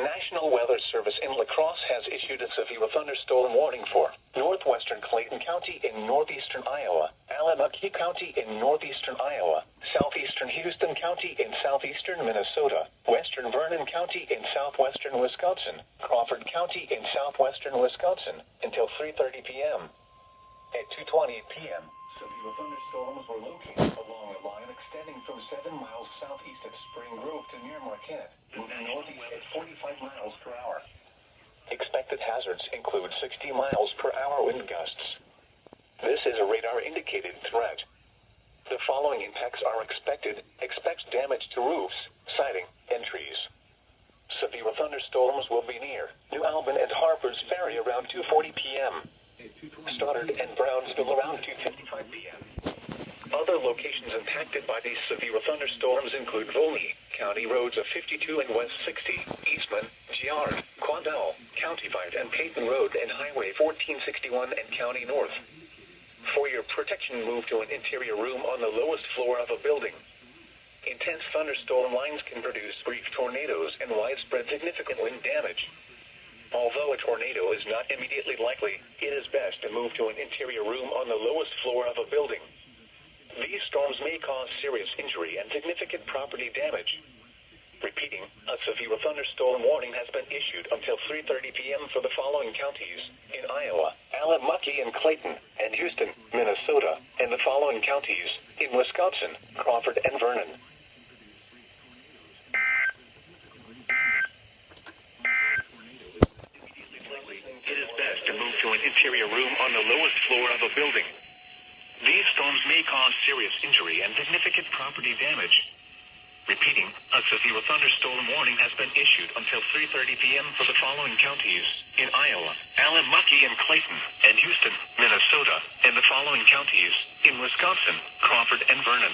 The National Weather Service in La Crosse has issued a severe thunderstorm warning for northwestern Clayton County in northeastern Iowa, Alamucky County in northeastern Iowa, southeastern Houston County in southeastern Minnesota, western Vernon County in southwestern Wisconsin, Crawford County in southwestern Wisconsin, until 3:30 p.m. At 2:20 p.m., severe thunderstorms were located along a line extending from 7 miles southeast of Spring Grove to near Marquette, moving northeast at 45 miles per hour. Expected hazards include 60 miles per hour wind gusts. This is a radar-indicated threat. The following impacts are expected. Expect damage to roofs, siding, and trees. Severe thunderstorms will be near New Albin and Harper's Ferry around 2:40 p.m. Stoddard and Brownsville around 2:55 p.m. Other locations impacted by these severe thunderstorms include Volney, County Roads of 52 and West 60, Eastman, Giard, Quandel, County Vite and Peyton Road and Highway 1461 and County North. For your protection, move to an interior room on the lowest floor of a building. Intense thunderstorm lines can produce brief tornadoes and widespread significant wind damage. Although a tornado is not immediately likely, it is best to move to an interior room on the lowest floor of a building. These storms may cause serious injury and significant property damage. Repeating, a severe thunderstorm warning has been issued until 3:30 p.m. for the following counties in Iowa, Alamucky and Clayton, and Houston, Minnesota, and the following counties in Wisconsin, Crawford and Vernon. It is best to move to an interior room on the lowest floor of a building. These storms may cause serious injury and significant property damage. Repeating, a severe thunderstorm warning has been issued until 3:30 p.m. for the following counties in Iowa, Alamucky and Clayton, and Houston, Minnesota, and the following counties in Wisconsin, Crawford and Vernon.